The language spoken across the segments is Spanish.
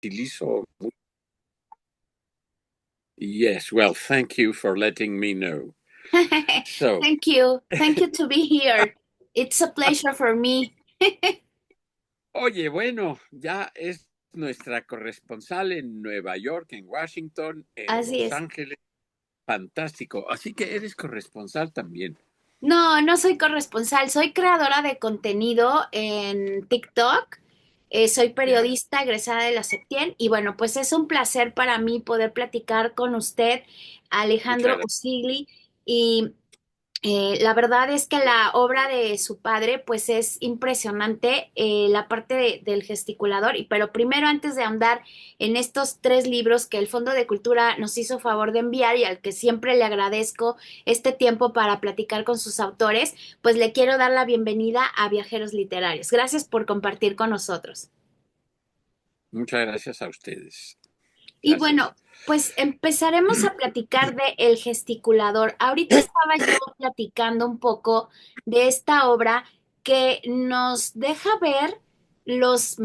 utilizo. Yes, well, thank you for letting me know. So, Thank you. Thank you to be here. It's a pleasure for me. oye, bueno, ya es nuestra corresponsal en Nueva York, en Washington, en Así Los es. Ángeles. Fantástico. Así que eres corresponsal también. No, no soy corresponsal, soy creadora de contenido en TikTok. Soy Ya, periodista egresada de la Septien y bueno, pues es un placer para mí poder platicar con usted, muchas Alejandro gracias. Usigli, y la verdad es que la obra de su padre, pues es impresionante, la parte del gesticulador. Pero primero, antes de ahondar en estos tres libros que el Fondo de Cultura nos hizo favor de enviar y al que siempre le agradezco este tiempo para platicar con sus autores, pues le quiero dar la bienvenida a Viajeros Literarios. Gracias por compartir con nosotros. Muchas gracias a ustedes. Y bueno, Gracias. pues empezaremos a platicar de El Gesticulador. Ahorita estaba yo platicando un poco de esta obra que nos deja ver los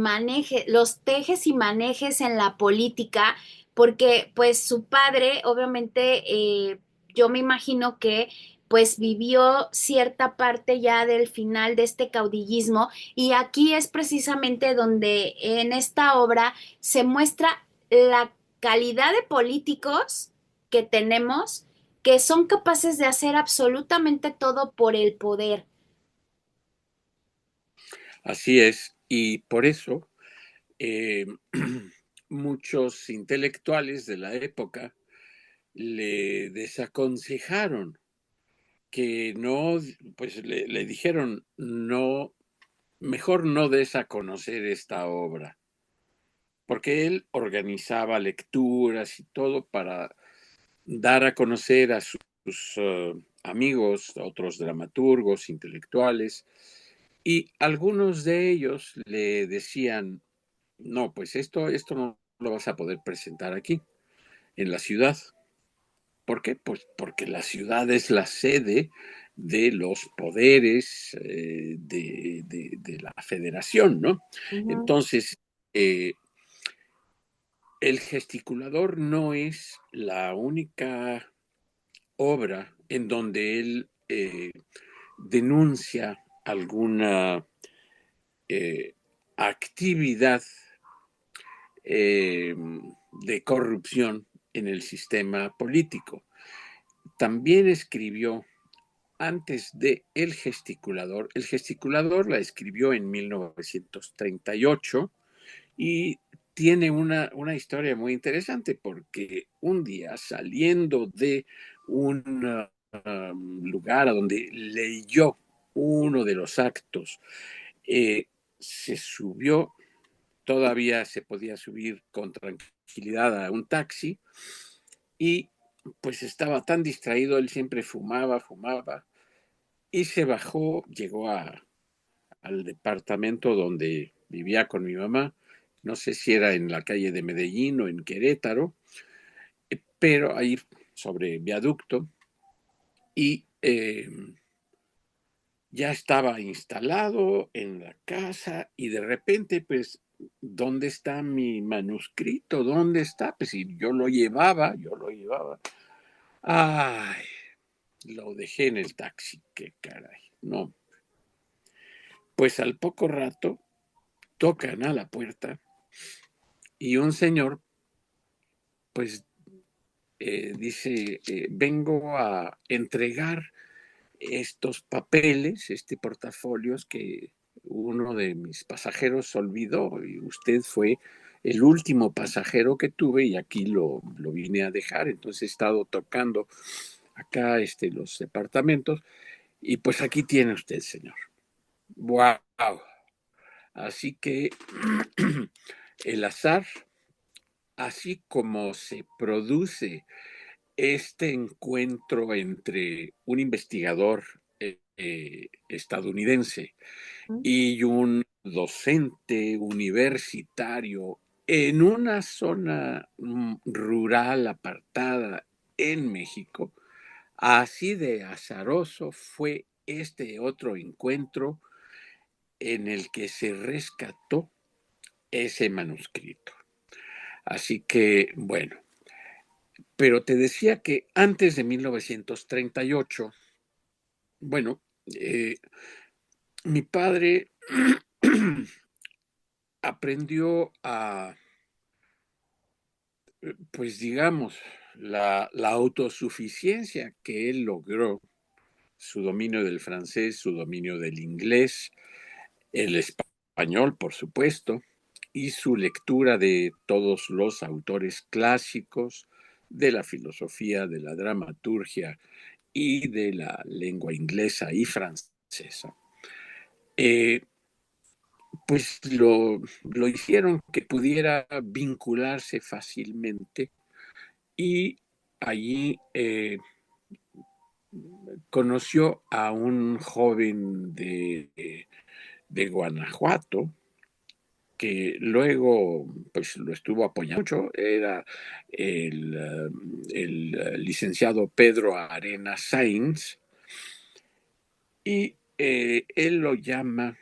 tejes y manejes en la política, porque pues su padre, obviamente, yo me imagino que pues vivió cierta parte ya del final de este caudillismo y aquí es precisamente donde en esta obra se muestra la calidad de políticos que tenemos que son capaces de hacer absolutamente todo por el poder. Así es. Y por eso eh, muchos intelectuales de la época le desaconsejaron que no, pues le dijeron, no, mejor no des a conocer esta obra, porque él organizaba lecturas y todo para dar a conocer a sus amigos, a otros dramaturgos, intelectuales, y algunos de ellos le decían, no, pues esto no lo vas a poder presentar aquí, en la ciudad. ¿Por qué? Pues porque la ciudad es la sede de los poderes de la federación, ¿no? Ujú. Entonces, eh, el gesticulador no es la única obra en donde él denuncia alguna eh, actividad eh, de corrupción en el sistema político. También escribió antes de El Gesticulador la escribió en 1938 y tiene una historia muy interesante porque un día saliendo de un lugar a donde leyó uno de los actos, se subió, todavía se podía subir con tranquilidad a un taxi y pues estaba tan distraído, él siempre fumaba y se bajó, llegó al departamento donde vivía con mi mamá, no sé si era en la calle de Medellín o en Querétaro, pero ahí sobre viaducto y ya estaba instalado en la casa y de repente pues, ¿dónde está mi manuscrito? ¿Dónde está? Pues si yo lo llevaba. Ay, lo dejé en el taxi, qué caray. No, pues al poco rato tocan a la puerta y un señor pues dice, vengo a entregar estos papeles, este portafolios que uno de mis pasajeros olvidó y usted fue el último pasajero que tuve y aquí lo vine a dejar. Entonces he estado tocando acá los departamentos y pues aquí tiene usted, señor. ¡Wow! Así que el azar, así como se produce este encuentro entre un investigador estadounidense y un docente universitario en una zona rural apartada en México, así de azaroso fue este otro encuentro en el que se rescató ese manuscrito. Así que, bueno, pero te decía que antes de 1938, bueno, mi padre aprendió a, pues digamos, la autosuficiencia que él logró, su dominio del francés, su dominio del inglés, el español, por supuesto, y su lectura de todos los autores clásicos, de la filosofía, de la dramaturgia y de la lengua inglesa y francesa. Eh, pues lo hicieron que pudiera vincularse fácilmente y allí conoció a un joven de Guanajuato que luego pues lo estuvo apoyando mucho, era el licenciado Pedro Arena Sainz, y él lo llama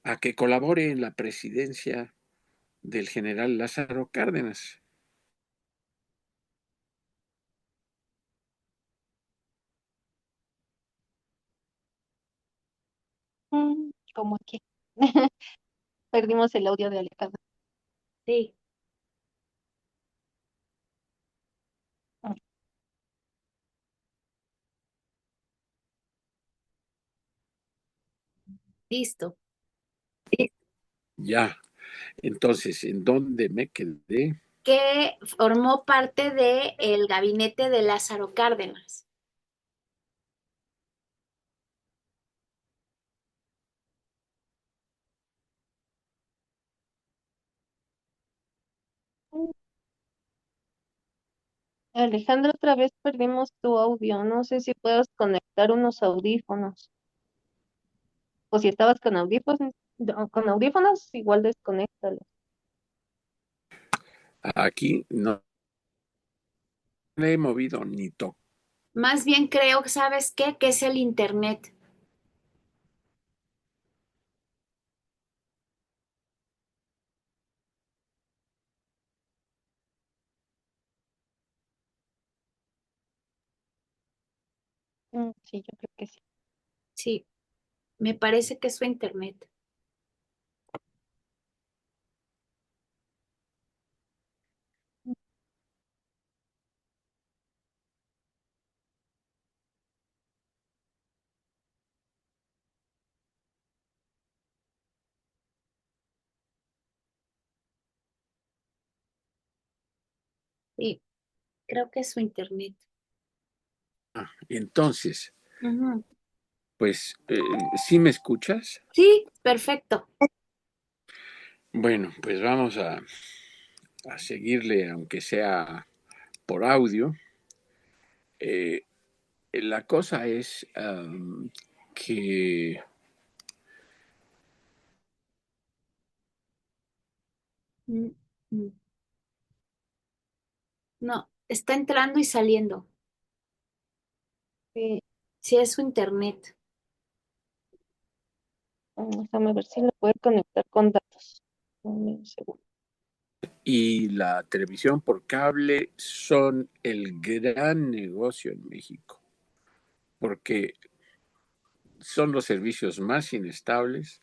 a que colabore en la presidencia del general Lázaro Cárdenas. Como que perdimos el audio de Alejandra. Sí, Ah, listo. Ya, entonces, ¿en dónde me quedé? Que formó parte del gabinete de Lázaro Cárdenas. Alejandra, otra vez perdimos tu audio. No sé si puedes conectar unos audífonos. O si estabas con audífonos, igual desconéctalos. Aquí no le he movido ni toco. Más bien creo que, ¿sabes qué? Que es el internet. Sí, yo creo que sí. Sí, me parece que es su internet. Sí, creo que es su internet. Entonces, Ujú. pues, ¿sí me escuchas? Sí, perfecto. Bueno, pues vamos a seguirle, aunque sea por audio. Eh, la cosa es que Mm, mm. No, está entrando y saliendo. Sí, Sí, es su internet. déjame ver si lo puedo conectar con datos. Dame un segundo. y la televisión por cable son el gran negocio en México, porque son los servicios más inestables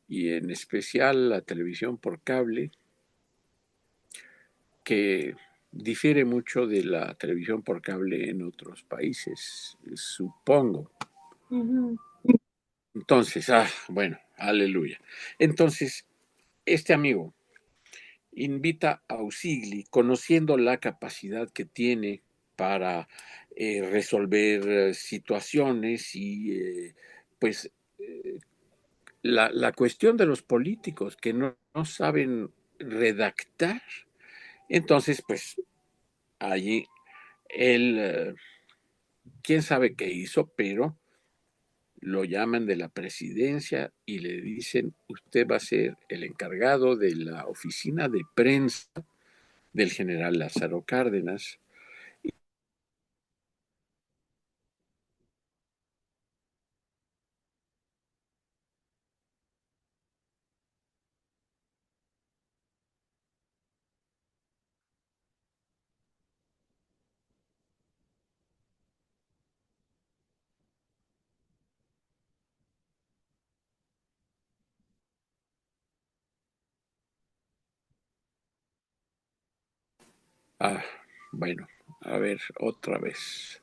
y en especial la televisión por cable, que difiere mucho de la televisión por cable en otros países, supongo. Ujú. Entonces, bueno, aleluya. Entonces, este amigo invita a Usigli, conociendo la capacidad que tiene para resolver situaciones y pues la cuestión de los políticos que no saben redactar. Entonces, pues allí él, quién sabe qué hizo, pero lo llaman de la presidencia y le dicen, usted va a ser el encargado de la oficina de prensa del general Lázaro Cárdenas. Ah, bueno, a ver, otra vez.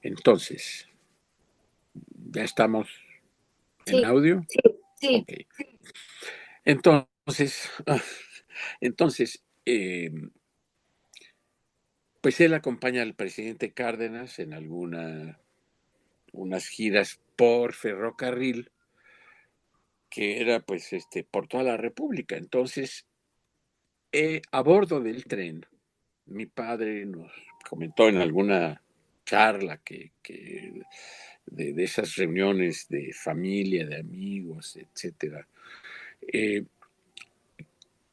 Entonces, ¿ya estamos en Sí, audio? sí, Ok. Entonces, entonces, pues él acompaña al presidente Cárdenas en unas giras por ferrocarril, que era pues por toda la República. Entonces, a bordo del tren, mi padre nos comentó en alguna charla de esas reuniones de familia, de amigos, etcétera, eh,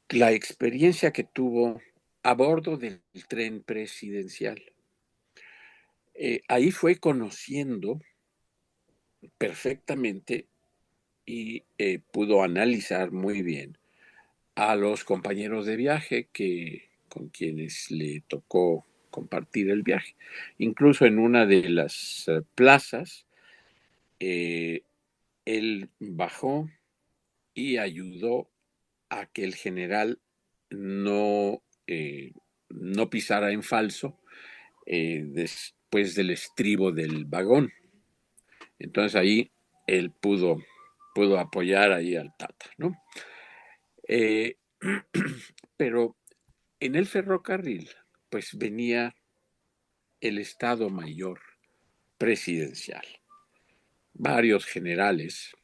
la experiencia que tuvo a bordo del tren presidencial. Ahí fue conociendo perfectamente y pudo analizar muy bien a los compañeros de viaje con quienes le tocó compartir el viaje. Incluso en una de las plazas, eh, él bajó y ayudó a que el general no, no pisara en falso después del estribo del vagón. Entonces ahí él pudo apoyar ahí al Tata, ¿no? Eh, pero en el ferrocarril, pues venía el Estado Mayor presidencial, varios generales,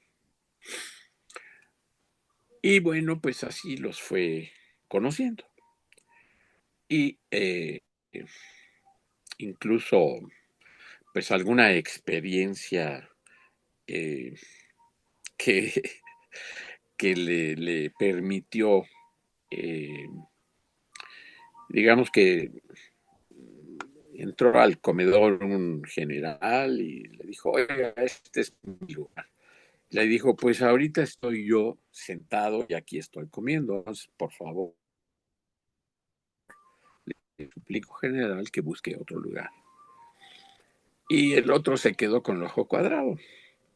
y bueno, pues así los fue conociendo. Y incluso, pues alguna experiencia eh, que, que le permitió, eh, digamos que entró al comedor un general y le dijo, oiga, este es mi lugar. Le dijo, pues ahorita estoy yo sentado y aquí estoy comiendo, entonces, por favor, le suplico general que busque otro lugar. Y el otro se quedó con el ojo cuadrado,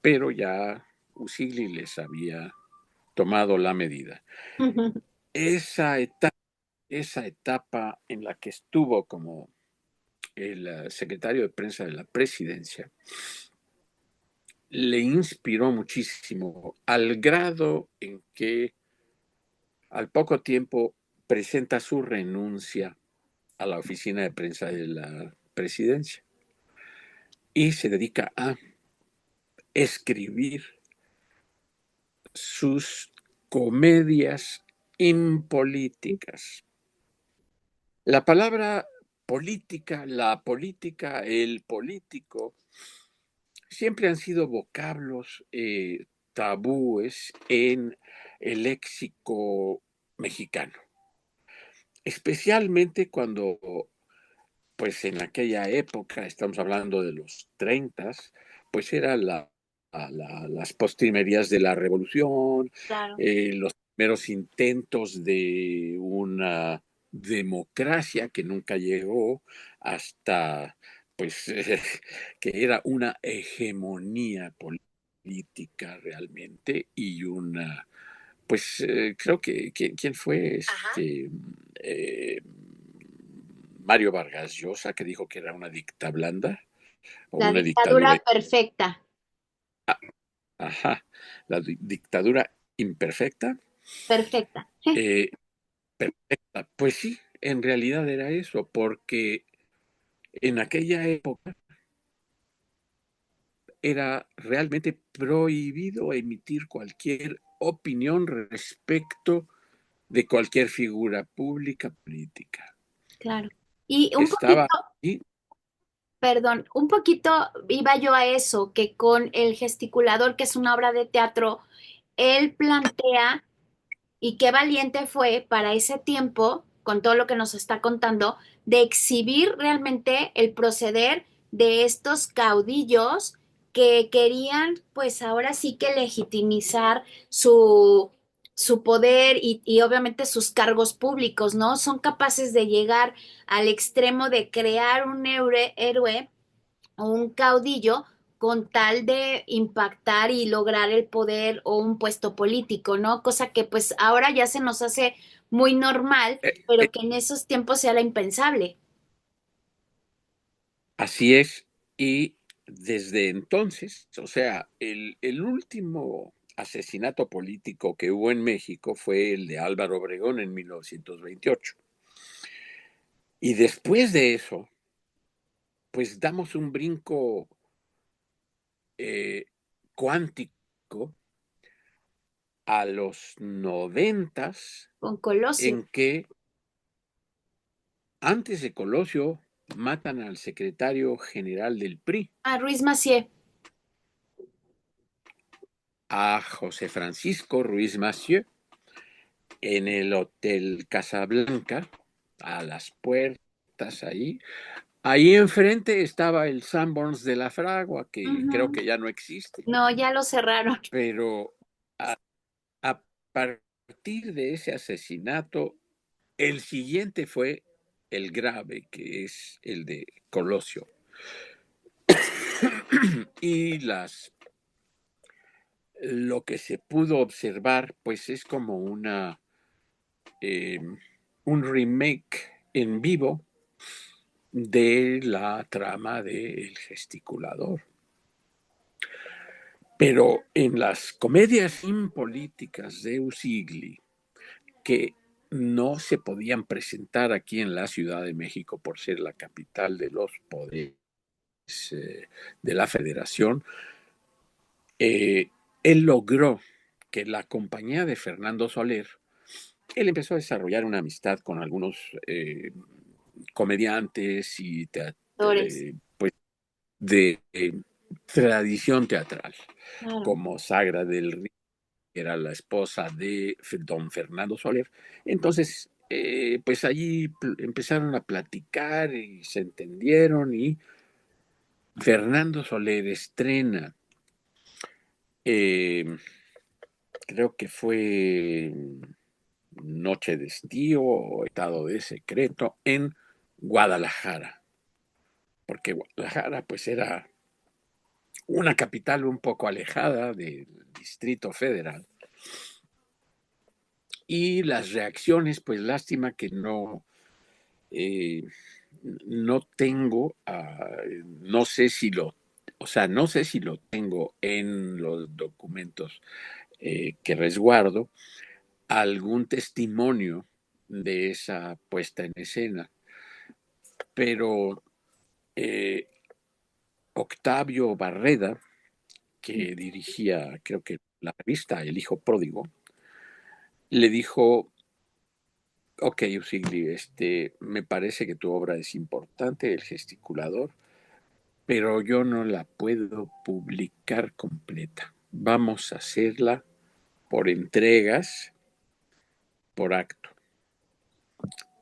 pero ya Usigli les había tomado la medida. Esa etapa, esa etapa en la que estuvo como el secretario de prensa de la presidencia, le inspiró muchísimo al grado en que al poco tiempo presenta su renuncia a la oficina de prensa de la presidencia y se dedica a escribir sus comedias impolíticas. La palabra política, la política, el político, siempre han sido vocablos tabúes en el léxico mexicano, especialmente cuando, pues en aquella época, estamos hablando de los 30, pues era las postrimerías de la revolución, claro. los primeros intentos de una democracia que nunca llegó hasta, pues, que era una hegemonía política realmente y una, pues creo que, ¿quién fue eh, Mario Vargas Llosa, que dijo que era una dicta blanda o La una dictadura? dictadura perfecta, Ajá, la dictadura imperfecta. perfecta. eh, Perfecta. Pues sí, en realidad era eso, porque en aquella época era realmente prohibido emitir cualquier opinión respecto de cualquier figura pública política. Claro. Y un Estaba poquito, ahí. perdón, un poquito iba yo a eso, que con El gesticulador, que es una obra de teatro, él plantea, y qué valiente fue para ese tiempo, con todo lo que nos está contando, de exhibir realmente el proceder de estos caudillos que querían, pues ahora sí que legitimizar su poder y obviamente sus cargos públicos, ¿no? Son capaces de llegar al extremo de crear un héroe o un caudillo con tal de impactar y lograr el poder o un puesto político, ¿no? Cosa que pues ahora ya se nos hace muy normal, Eh, pero eh, que en esos tiempos era impensable. Así es. Y desde entonces, o sea, el último asesinato político que hubo en México fue el de Álvaro Obregón en 1928. Y después de eso, pues damos un brinco eh, cuántico a los noventas, Con Colosio. en que antes de Colosio matan al secretario general del PRI, A Ruiz Massieu. a José Francisco Ruiz Massieu, en el Hotel Casablanca, a las puertas ahí. Ahí enfrente estaba el Sanborns de la Fragua, que creo Ujú. que ya no existe, No, ya lo cerraron. pero a, a partir de ese asesinato, el siguiente fue el grave, que es el de Colosio. Y lo que se pudo observar, pues es como eh, un remake en vivo de la trama del gesticulador. Pero en las comedias impolíticas de Usigli, que no se podían presentar aquí en la Ciudad de México por ser la capital de los poderes de la Federación, eh, él logró que la compañía de Fernando Soler, él empezó a desarrollar una amistad con algunos comediantes y Actores. pues de tradición teatral, Claro. como Sagra del Río, que era la esposa de don Fernando Soler. Entonces, pues allí empezaron a platicar y se entendieron y Fernando Soler estrena, eh, creo que fue Noche de Estío o Estado de Secreto en Guadalajara, porque Guadalajara pues era una capital un poco alejada del Distrito Federal. Y las reacciones, pues lástima que eh, no tengo, no sé si o sea, no sé si lo tengo en los documentos que resguardo, algún testimonio de esa puesta en escena, pero eh, Octavio Barreda, que dirigía, creo que la revista El Hijo Pródigo, le dijo, ok, Usigli, me parece que tu obra es importante, El Gesticulador, pero yo no la puedo publicar completa. Vamos a hacerla por entregas, por acto,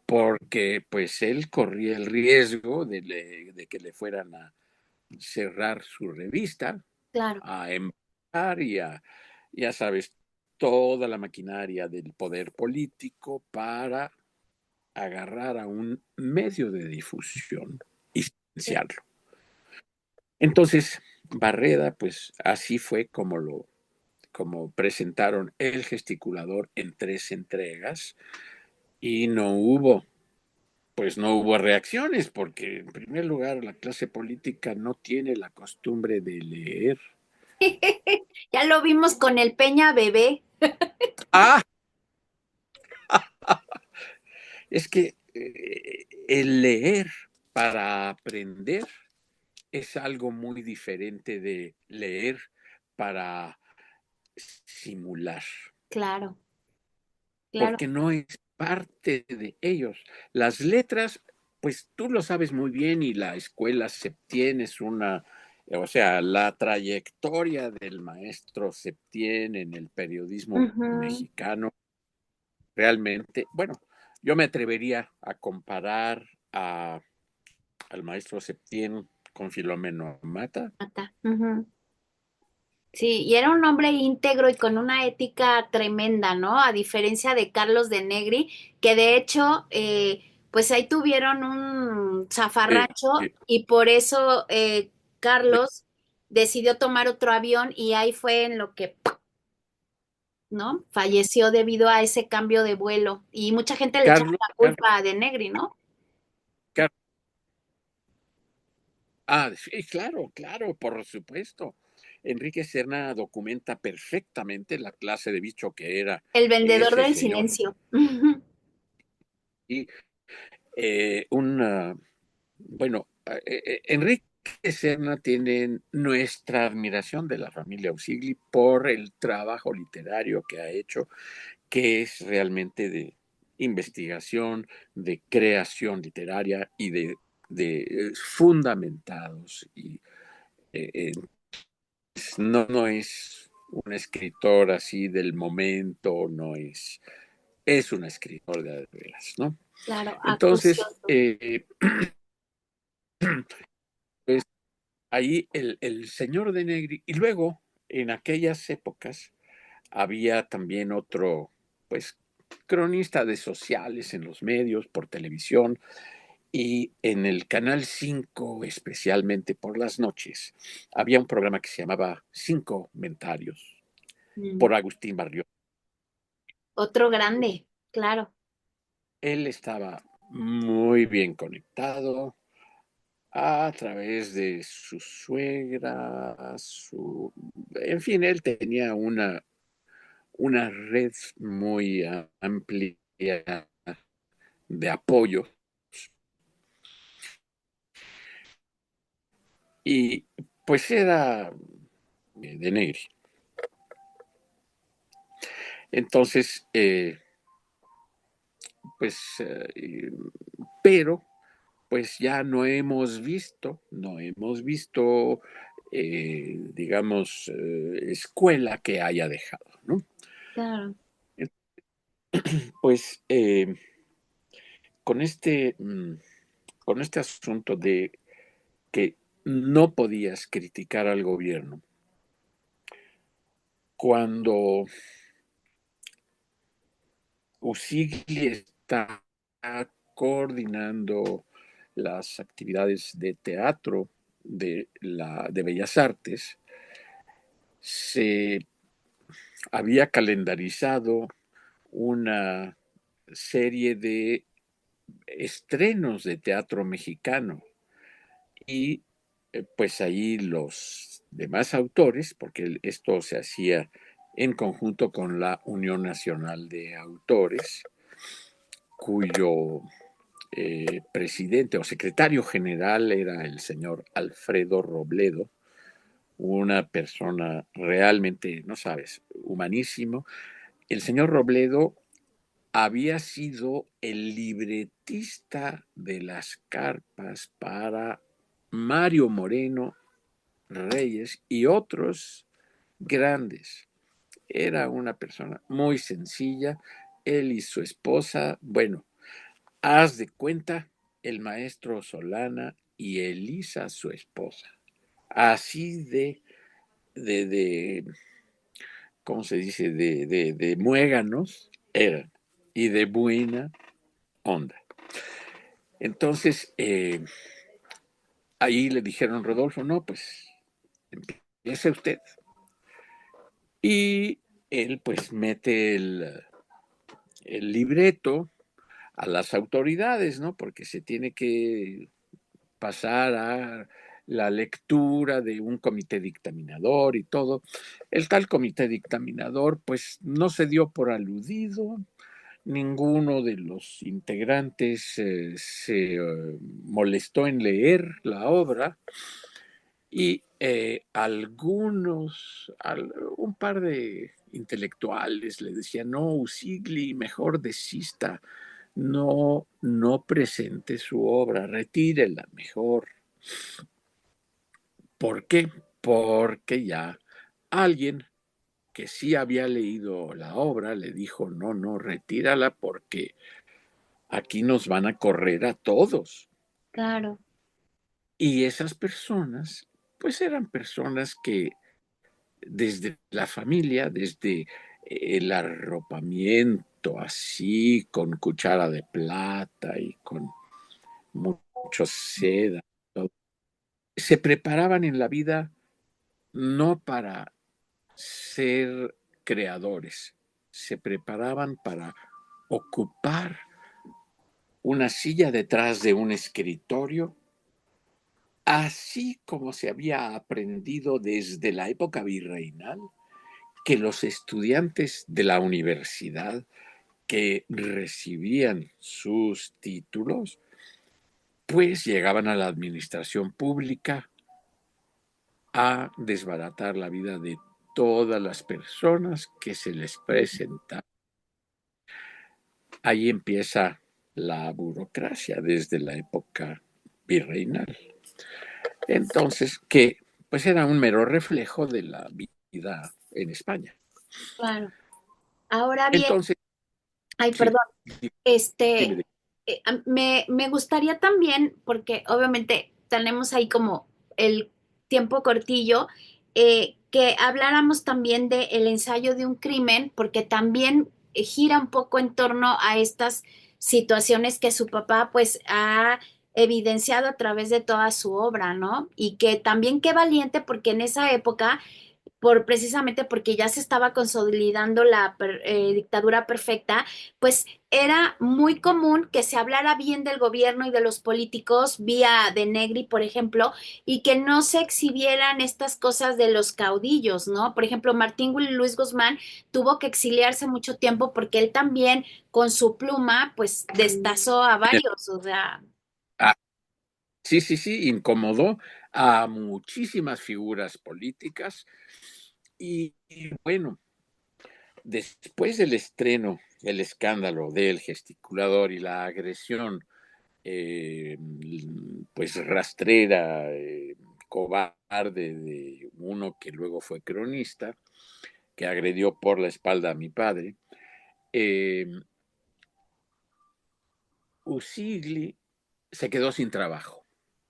porque pues él corría el riesgo de que le fueran a cerrar su revista, Claro. a embarcar ya sabes, toda la maquinaria del poder político para agarrar a un medio de difusión y Sí. silenciarlo. Entonces, Barreda, pues así fue como presentaron El Gesticulador en 3 entregas y no hubo reacciones, porque en primer lugar la clase política no tiene la costumbre de leer. Ya lo vimos con el Peña Bebé. Ah, es que el leer para aprender es algo muy diferente de leer para simular, Claro, claro. porque no es parte de ellos. Las letras, pues tú lo sabes muy bien y la escuela Septién es o sea, la trayectoria del maestro Septién en el periodismo Ujú. mexicano, realmente, bueno, yo me atrevería a comparar al maestro Septién con Filomeno Mata. Mata. Ujú. Sí, y era un hombre íntegro y con una ética tremenda, ¿no? A diferencia de Carlos de Negri, que de hecho, pues ahí tuvieron un De, zafarrancho de, y por eso de, Carlos decidió tomar otro avión y ahí fue en lo que, ¿no? Falleció debido a ese cambio de vuelo. Y mucha gente le echaba Carlos, la culpa a De Negri, ¿no? Car- sí, claro, claro, por supuesto. Enrique Serna documenta perfectamente la clase de bicho que era El vendedor ese del señor. silencio. Y bueno, Enrique Serna tiene nuestra admiración de la familia Usigli por el trabajo literario que ha hecho, que es realmente de investigación, de creación literaria y de fundamentados. Y eh, no es un escritor así del momento, no es un escritor de veras, ¿no? Claro, Entonces, acucioso. pues ahí el señor de Negri, y luego en aquellas épocas había también otro, pues, cronista de sociales en los medios, por televisión, y en el Canal 5, especialmente por las noches, había un programa que se llamaba Cinco Comentarios, Mm. por Agustín Barrios. Otro grande, claro. Él estaba muy bien conectado a través de su suegra, en fin, él tenía una red muy amplia de apoyo y pues era de Negri. Entonces, pues, pero pues ya no hemos visto, digamos, escuela que haya dejado, ¿no? Claro. Pues con este, con este asunto de que no podías criticar al gobierno cuando Usigli está coordinando las actividades de teatro de Bellas Artes, se había calendarizado una serie de estrenos de teatro mexicano y pues ahí los demás autores, porque esto se hacía en conjunto con la Unión Nacional de Autores, cuyo presidente o secretario general era el señor Alfredo Robledo, una persona realmente, no sabes, humanísimo. El señor Robledo había sido el libretista de las carpas para Mario Moreno Reyes y otros grandes. Era una persona muy sencilla. Él y su esposa, bueno, haz de cuenta el maestro Solana y Elisa, su esposa. Así de ¿cómo se dice? De muéganos eran y de buena onda. Entonces, ahí le dijeron, Rodolfo, no, pues empiece usted. Y él pues mete el libreto a las autoridades, ¿no? Porque se tiene que pasar a la lectura de un comité dictaminador y todo. El tal comité dictaminador pues no se dio por aludido, ninguno de los integrantes se molestó en leer la obra y un par de intelectuales le decían, no, Usigli, mejor desista, no presente su obra, retírela mejor. ¿Por qué? Porque ya alguien que sí había leído la obra le dijo, no, retírala porque aquí nos van a correr a todos. Claro. Y esas personas, pues eran personas que desde la familia, desde el arropamiento así, con cuchara de plata y con mucho seda, se preparaban en la vida no para ser creadores, se preparaban para ocupar una silla detrás de un escritorio, así como se había aprendido desde la época virreinal, que los estudiantes de la universidad que recibían sus títulos, pues llegaban a la administración pública a desbaratar la vida de todas las personas que se les presentaban. Ahí empieza la burocracia desde la época virreinal. Entonces, que pues era un mero reflejo de la vida en España. Claro. Ahora bien, Entonces, ay, sí, perdón, dime, este, dime. me gustaría también, porque obviamente tenemos ahí como el tiempo cortillo, que habláramos también de el ensayo de un crimen, porque también gira un poco en torno a estas situaciones que su papá pues ha evidenciado a través de toda su obra, ¿no? Y que también qué valiente, porque en esa época precisamente porque ya se estaba consolidando la dictadura perfecta, pues era muy común que se hablara bien del gobierno y de los políticos vía de Negri, por ejemplo, y que no se exhibieran estas cosas de los caudillos, ¿no? Por ejemplo, Martín Luis Guzmán tuvo que exiliarse mucho tiempo porque él también con su pluma, pues destazó a varios, o sea. Ah, sí, sí, sí, incomodó a muchísimas figuras políticas y bueno, después del estreno, el escándalo del gesticulador y la agresión, eh, pues rastrera, cobarde de uno que luego fue cronista, que agredió por la espalda a mi padre, eh, Usigli se quedó sin trabajo.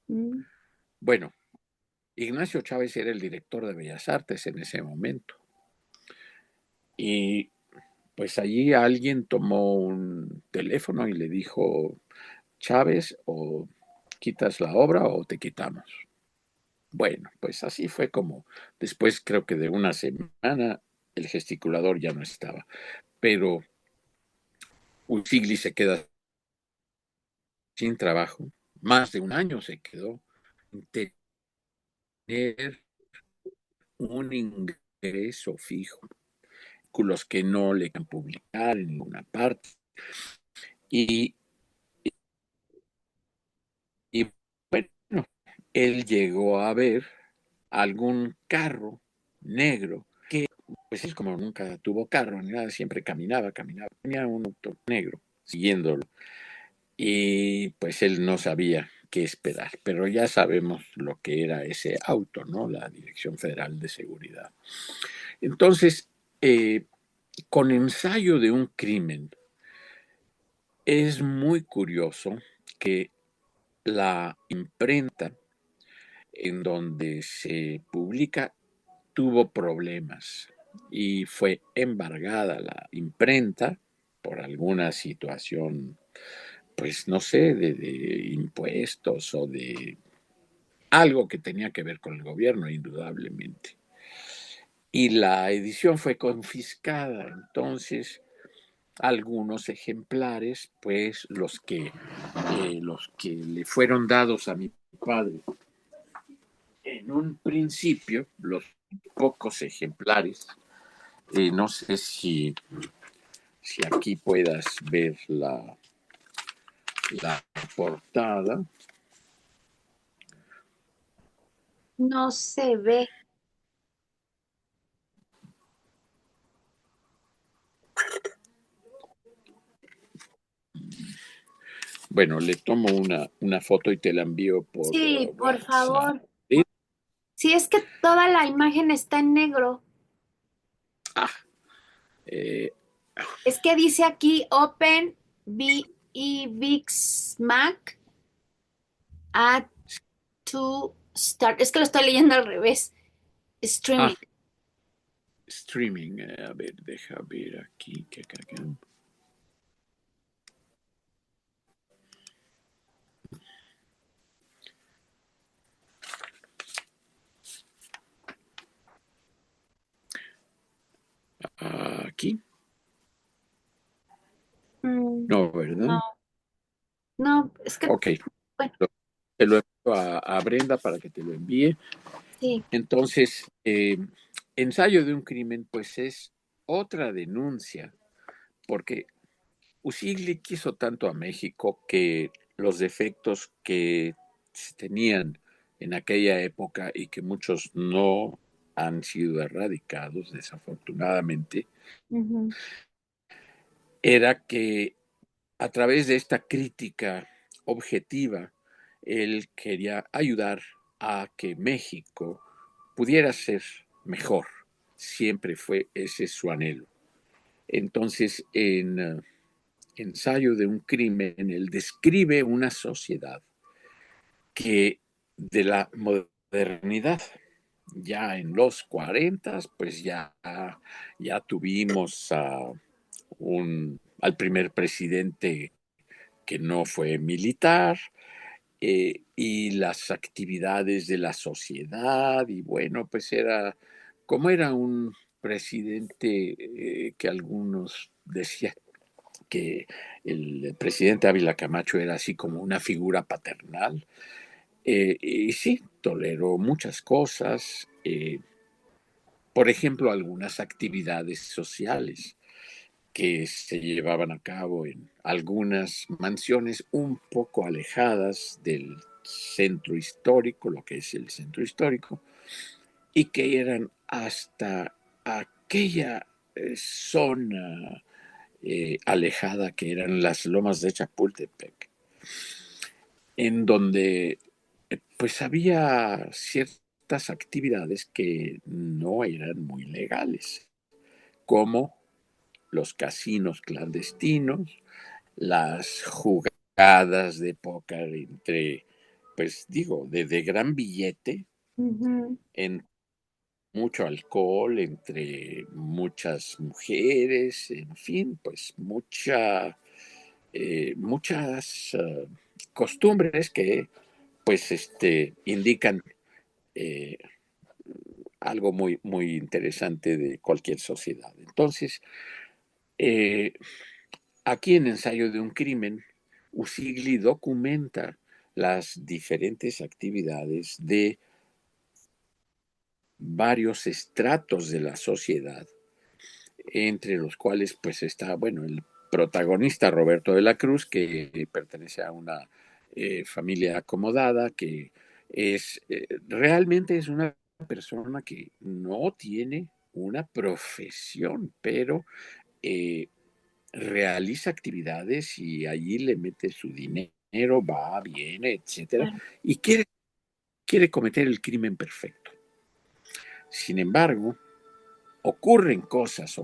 Mm. Bueno, Ignacio Chávez era el director de Bellas Artes en ese momento. Y pues allí alguien tomó un teléfono y le dijo, Chávez, o quitas la obra o te quitamos. Bueno, pues así fue como después creo que de una semana el gesticulador ya no estaba, pero Usigli se queda sin trabajo, más de un año se quedó sin tener un ingreso fijo, con los que no le can publicar en ninguna parte. Y, y bueno, él llegó a ver algún carro negro que, pues es como nunca tuvo carro ni nada, siempre caminaba, tenía un auto negro siguiéndolo. Y pues él no sabía qué esperar, pero ya sabemos lo que era ese auto, ¿no? La Dirección Federal de Seguridad. Entonces, eh, con ensayo de un crimen, es muy curioso que la imprenta en donde se publica tuvo problemas y fue embargada la imprenta por alguna situación, pues no sé, de impuestos o de algo que tenía que ver con el gobierno, indudablemente. Y la edición fue confiscada, entonces algunos ejemplares, pues los que le fueron dados a mi padre en un principio, los pocos ejemplares, no sé si aquí puedas ver la portada. No se ve. Bueno, le tomo una foto y te la envío por Sí, por WhatsApp. favor. ¿Sí? Sí, es que toda la imagen está en negro. Ah, eh, Es que dice aquí Open VX Mac Add to Start. Es que lo estoy leyendo al revés. Streaming. ah, streaming. A ver, deja ver aquí. aquí? Mm, No, no, ¿verdad? no, es que, Ok, bueno, te lo envío a Brenda para que te lo envíe. sí. Entonces, ensayo de un crimen, pues es otra denuncia, porque Usigli quiso tanto a México que los defectos que se tenían en aquella época y que muchos no han sido erradicados, desafortunadamente, Ujú, era que a través de esta crítica objetiva, él quería ayudar a que México pudiera ser mejor. Siempre fue ese su anhelo. Entonces, en Ensayo de un crimen, él describe una sociedad que de la modernidad, ya en los 40, pues ya tuvimos al primer presidente que no fue militar, y las actividades de la sociedad, y bueno, pues como era un presidente que algunos decían que el presidente Ávila Camacho era así como una figura paternal, y sí, toleró muchas cosas, por ejemplo, algunas actividades sociales que se llevaban a cabo en algunas mansiones un poco alejadas del centro histórico, lo que es el centro histórico, y que eran hasta aquella zona alejada que eran las lomas de Chapultepec, en donde pues había ciertas actividades que no eran muy legales, como los casinos clandestinos, las jugadas de póker entre, pues digo, de gran billete, ujú, en mucho alcohol, entre muchas mujeres, en fin, pues muchas costumbres que pues indican eh, algo muy, muy interesante de cualquier sociedad. Entonces, eh, aquí en Ensayo de un crimen, Usigli documenta las diferentes actividades de varios estratos de la sociedad, entre los cuales pues está, bueno, el protagonista Roberto de la Cruz, que pertenece a una familia acomodada, que realmente es una persona que no tiene una profesión, pero eh, realiza actividades y allí le mete su dinero, va, viene, etcétera, claro, y quiere cometer el crimen perfecto. Sin embargo, ocurren cosas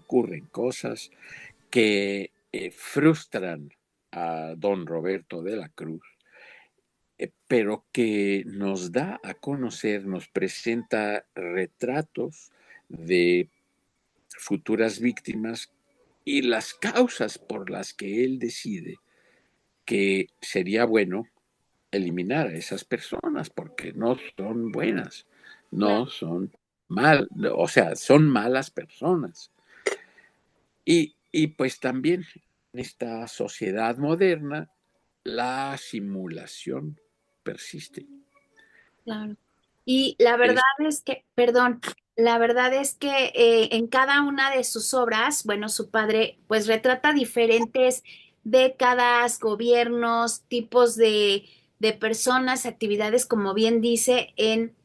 que frustran a don Roberto de la Cruz, pero que nos da a conocer, nos presenta retratos de futuras víctimas y las causas por las que él decide que sería bueno eliminar a esas personas porque no son buenas, claro, no son o sea, son malas personas. Y pues también en esta sociedad moderna, la simulación persiste. claro. Y la verdad Es es que, perdón, la verdad es que en cada una de sus obras, bueno, su padre pues retrata diferentes décadas, gobiernos, tipos de personas, actividades, como bien dice, en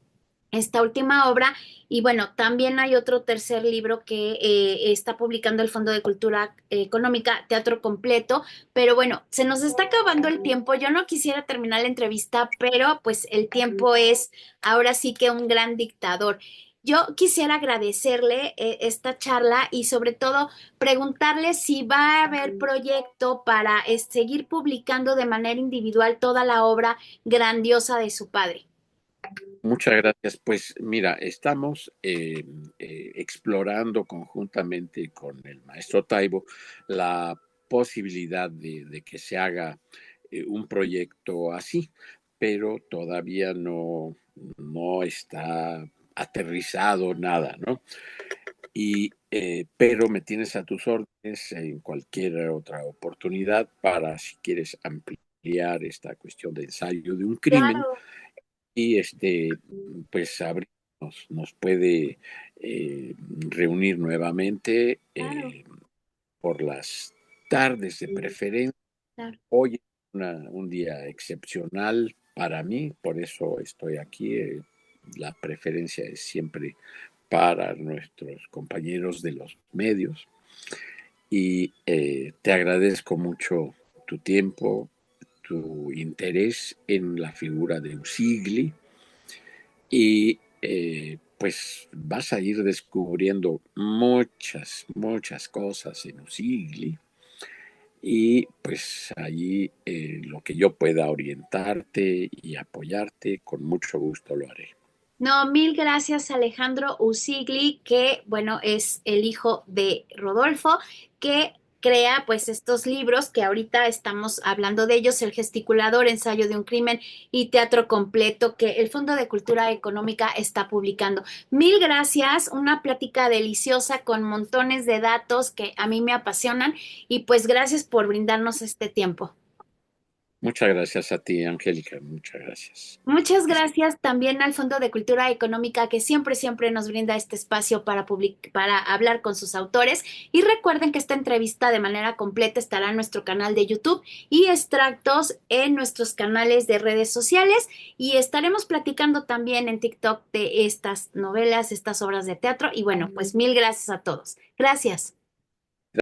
esta última obra. Y bueno, también hay otro tercer libro que está publicando el Fondo de Cultura Económica, Teatro Completo. Pero bueno, se nos está acabando el tiempo. Yo no quisiera terminar la entrevista, pero pues el tiempo es ahora sí que un gran dictador. Yo quisiera agradecerle esta charla y sobre todo preguntarle si va a haber proyecto para seguir publicando de manera individual toda la obra grandiosa de su padre. Muchas gracias. Pues mira, estamos explorando conjuntamente con el maestro Taibo la posibilidad de que se haga un proyecto así, pero todavía no está aterrizado nada, ¿no? pero me tienes a tus órdenes en cualquier otra oportunidad para si quieres ampliar esta cuestión de ensayo de un crimen Claro, y pues nos puede reunir nuevamente claro, por las tardes de preferencia. claro. Hoy es un día excepcional para mí, por eso estoy aquí. La preferencia es siempre para nuestros compañeros de los medios y te agradezco mucho tu tiempo, tu interés en la figura de Usigli y pues vas a ir descubriendo muchas cosas en Usigli y pues allí lo que yo pueda orientarte y apoyarte, con mucho gusto lo haré. No, mil gracias Alejandro Usigli, que bueno, es el hijo de Rodolfo, que crea pues estos libros que ahorita estamos hablando de ellos, El gesticulador, ensayo de un crimen y teatro completo, que el Fondo de Cultura Económica está publicando. Mil gracias, una plática deliciosa con montones de datos que a mí me apasionan y pues gracias por brindarnos este tiempo. Muchas gracias a ti, Angélica, muchas gracias. Muchas gracias también al Fondo de Cultura Económica que siempre nos brinda este espacio para hablar con sus autores. Y recuerden que esta entrevista de manera completa estará en nuestro canal de YouTube y extractos en nuestros canales de redes sociales. Y estaremos platicando también en TikTok de estas novelas, estas obras de teatro. Y bueno, pues mil gracias a todos. Gracias.